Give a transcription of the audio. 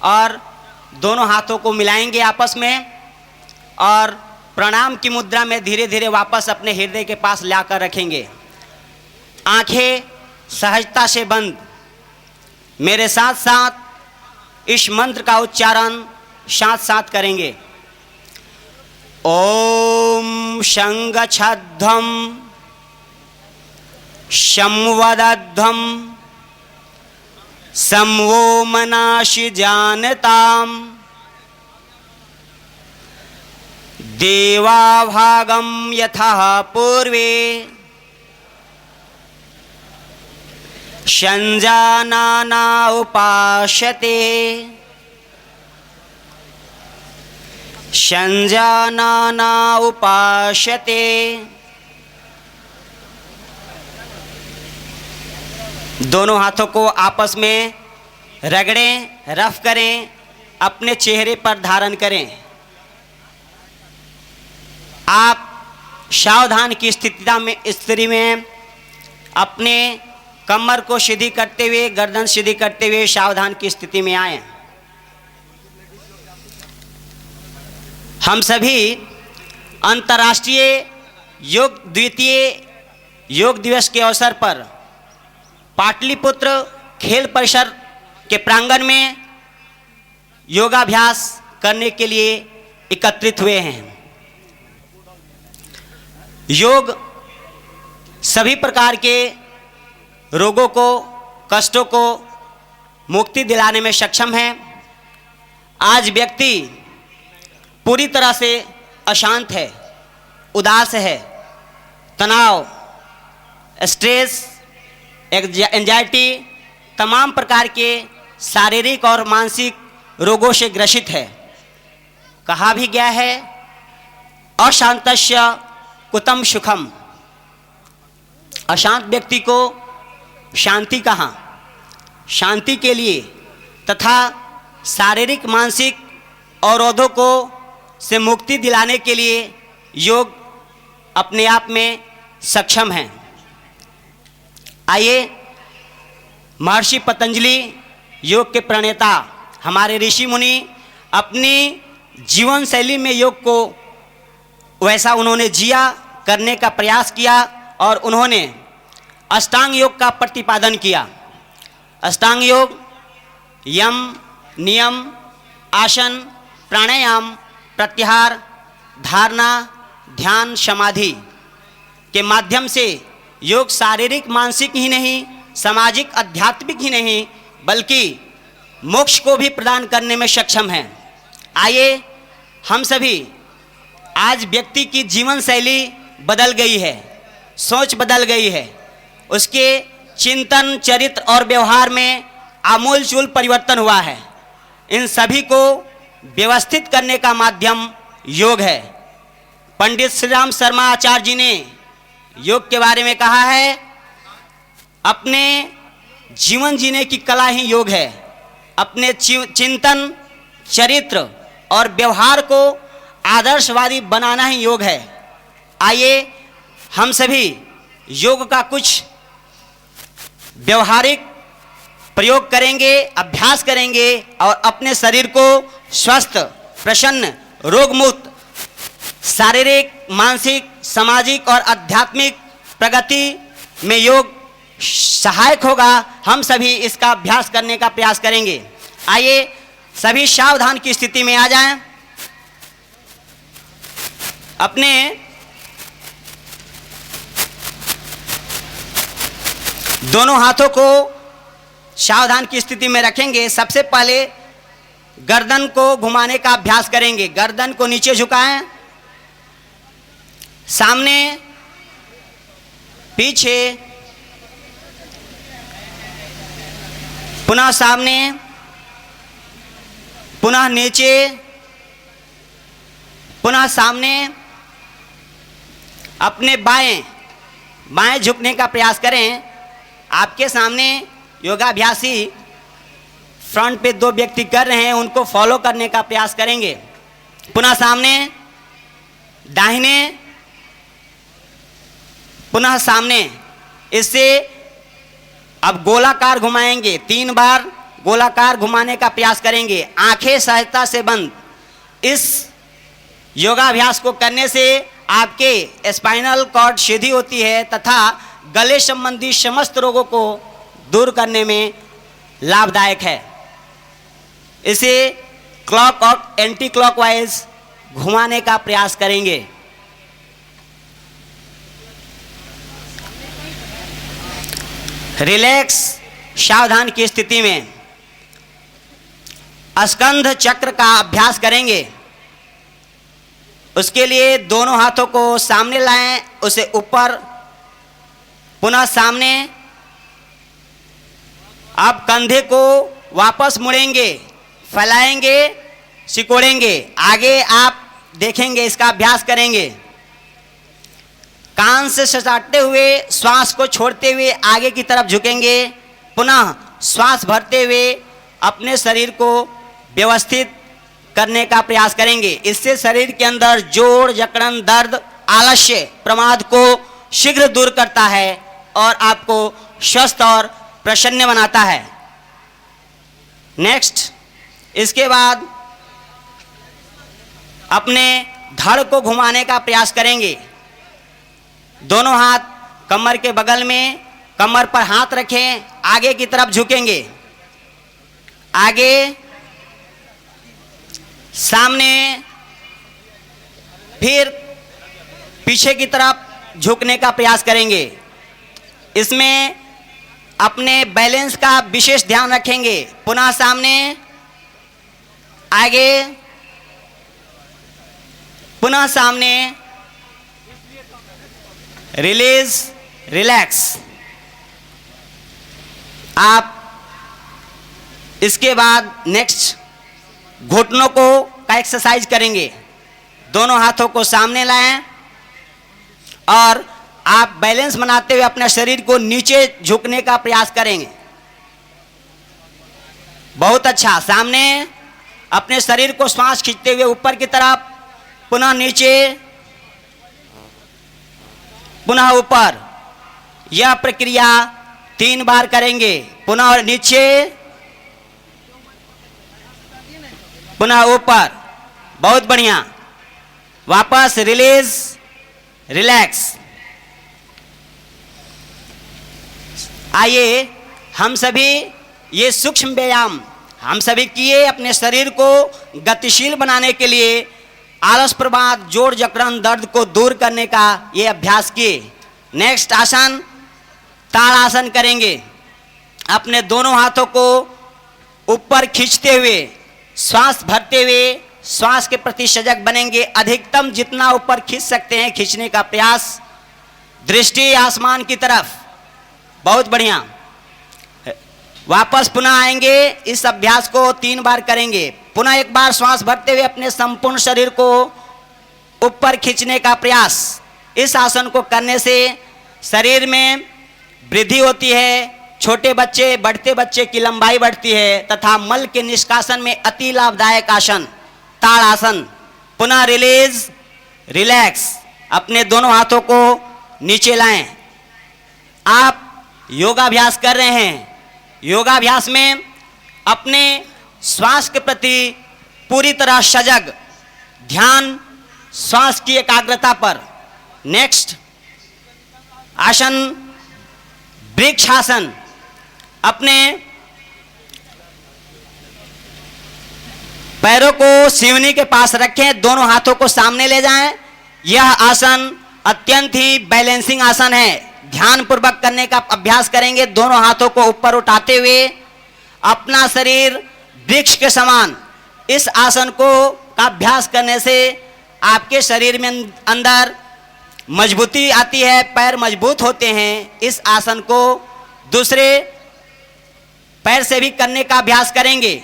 और दोनों हाथों को मिलाएंगे आपस में और प्रणाम की मुद्रा में धीरे धीरे वापस अपने हृदय के पास लाकर रखेंगे। आंखें सहजता से बंद। मेरे साथ साथ इस मंत्र का उच्चारण साथ साथ करेंगे। ओम शंगच्छध्वं संवदध्वं समवो मनाशि जानताम देवाभागं यथा पूर्वे संजानाना उपास्यते संजानाना उपास्यते। दोनों हाथों को आपस में रगड़ें, रफ करें, अपने चेहरे पर धारण करें। आप सावधान की स्थिति में अपने कमर को सीधी करते हुए, गर्दन सीधी करते हुए सावधान की स्थिति में आए। हम सभी अंतर्राष्ट्रीय द्वितीय योग दिवस के अवसर पर पाटलिपुत्र खेल परिसर के प्रांगण में योगाभ्यास करने के लिए एकत्रित हुए हैं। योग सभी प्रकार के रोगों को, कष्टों को मुक्ति दिलाने में सक्षम है। आज व्यक्ति पूरी तरह से अशांत है, उदास है, तनाव, स्ट्रेस, एंजाइटी, तमाम प्रकार के शारीरिक और मानसिक रोगों से ग्रसित है। कहा भी गया है अशांतस्य कुतम सुखम। अशांत व्यक्ति को शांति कहाँ? शांति के लिए तथा शारीरिक मानसिक अवरोधों को से मुक्ति दिलाने के लिए योग अपने आप में सक्षम है। आइए महर्षि पतंजलि योग के प्रणेता, हमारे ऋषि मुनि अपनी जीवन शैली में योग को वैसा उन्होंने जिया, करने का प्रयास किया और उन्होंने अष्टांग योग का प्रतिपादन किया। अष्टांग योग यम, नियम, आसन, प्राणायाम, प्रत्याहार, धारणा, ध्यान, समाधि के माध्यम से योग शारीरिक मानसिक ही नहीं, सामाजिक आध्यात्मिक ही नहीं, बल्कि मोक्ष को भी प्रदान करने में सक्षम है। आइए हम सभी, आज व्यक्ति की जीवन शैली बदल गई है, सोच बदल गई है, उसके चिंतन, चरित्र और व्यवहार में आमूलचूल परिवर्तन हुआ है। इन सभी को व्यवस्थित करने का माध्यम योग है। पंडित श्री राम शर्मा आचार्य जी ने योग के बारे में कहा है, अपने जीवन जीने की कला ही योग है। अपने चिंतन, चरित्र और व्यवहार को आदर्शवादी बनाना ही योग है। आइए हम सभी योग का कुछ व्यवहारिक प्रयोग करेंगे, अभ्यास करेंगे और अपने शरीर को स्वस्थ, प्रसन्न, रोगमुक्त, शारीरिक, मानसिक, सामाजिक और आध्यात्मिक प्रगति में योग सहायक होगा। हम सभी इसका अभ्यास करने का प्रयास करेंगे। आइए सभी सावधान की स्थिति में आ जाएं। अपने दोनों हाथों को सावधान की स्थिति में रखेंगे। सबसे पहले गर्दन को घुमाने का अभ्यास करेंगे। गर्दन को नीचे झुकाएं, सामने, पीछे, पुनः सामने, पुनः नीचे, पुनः सामने। अपने बाएं झुकने का प्रयास करें। आपके सामने योगाभ्यासी फ्रंट पे 2 व्यक्ति कर रहे हैं, उनको फॉलो करने का प्रयास करेंगे। पुनः सामने, दाहिने, पुनः सामने। इससे अब गोलाकार घुमाएंगे 3 बार गोलाकार घुमाने का प्रयास करेंगे, आंखें सहजता से बंद। इस योगाभ्यास को करने से आपके स्पाइनल कॉर्ड सीधी होती है तथा गले संबंधी समस्त रोगों को दूर करने में लाभदायक है। इसे क्लॉक और एंटी क्लॉकवाइज घुमाने का प्रयास करेंगे। रिलैक्स सावधान की स्थिति में स्कंध चक्र का अभ्यास करेंगे। उसके लिए दोनों हाथों को सामने लाएं, उसे ऊपर, पुनः सामने। अब कंधे को वापस मुड़ेंगे, फैलाएंगे, सिकोड़ेंगे, आगे आप देखेंगे, इसका अभ्यास करेंगे। कान से सटाते हुए श्वास को छोड़ते हुए आगे की तरफ झुकेंगे, पुनः श्वास भरते हुए अपने शरीर को व्यवस्थित करने का प्रयास करेंगे। इससे शरीर के अंदर जोड़, जकड़न, दर्द, आलस्य, प्रमाद को शीघ्र दूर करता है और आपको स्वस्थ और प्रसन्न बनाता है। नेक्स्ट, इसके बाद अपने धड़ को घुमाने का प्रयास करेंगे। दोनों हाथ कमर के बगल में, कमर पर हाथ रखें, आगे की तरफ झुकेंगे, आगे, सामने, फिर पीछे की तरफ झुकने का प्रयास करेंगे। इसमें अपने बैलेंस का विशेष ध्यान रखेंगे। पुनः सामने, आगे, पुनः सामने, रिलीज, रिलैक्स। आप इसके बाद नेक्स्ट घुटनों को का एक्सरसाइज करेंगे। दोनों हाथों को सामने लाएं और आप बैलेंस बनाते हुए अपने शरीर को नीचे झुकने का प्रयास करेंगे। बहुत अच्छा। सामने अपने शरीर को श्वास खींचते हुए ऊपर की तरफ, पुनः नीचे, पुनः ऊपर। यह प्रक्रिया 3 बार करेंगे। पुनः नीचे, पुनः ऊपर। बहुत बढ़िया। वापस रिलीज, रिलैक्स। आइए हम सभी ये सूक्ष्म व्यायाम हम सभी किए अपने शरीर को गतिशील बनाने के लिए, आलस, प्रमाद, जोड़, जकड़न, दर्द को दूर करने का ये अभ्यास किए। नेक्स्ट आसन ताड़ासन करेंगे। अपने दोनों हाथों को ऊपर खींचते हुए, श्वास भरते हुए श्वास के प्रति सजग बनेंगे। अधिकतम जितना ऊपर खींच सकते हैं खींचने का प्रयास। दृष्टि आसमान की तरफ। बहुत बढ़िया। वापस पुनः आएंगे। इस अभ्यास को 3 बार करेंगे। पुनः एक बार श्वास भरते हुए अपने संपूर्ण शरीर को ऊपर खींचने का प्रयास। इस आसन को करने से शरीर में वृद्धि होती है, छोटे बच्चे, बढ़ते बच्चे की लंबाई बढ़ती है तथा मल के निष्कासन में अति लाभदायक आसन ताड़ासन। पुनः रिलीज, रिलैक्स। अपने दोनों हाथों को नीचे लाएं। आप योगाभ्यास कर रहे हैं। योगाभ्यास में अपने श्वास के प्रति पूरी तरह सजग, ध्यान श्वास की एकाग्रता पर। नेक्स्ट आसन वृक्षासन। अपने पैरों को सिवनी के पास रखें, दोनों हाथों को सामने ले जाएं। यह आसन अत्यंत ही बैलेंसिंग आसन है। ध्यान पूर्वक करने का अभ्यास करेंगे। दोनों हाथों को ऊपर उठाते हुए अपना शरीर वृक्ष के समान। इस आसन को का अभ्यास करने से आपके शरीर में अंदर मजबूती आती है, पैर मजबूत होते हैं। इस आसन को दूसरे पैर से भी करने का अभ्यास करेंगे।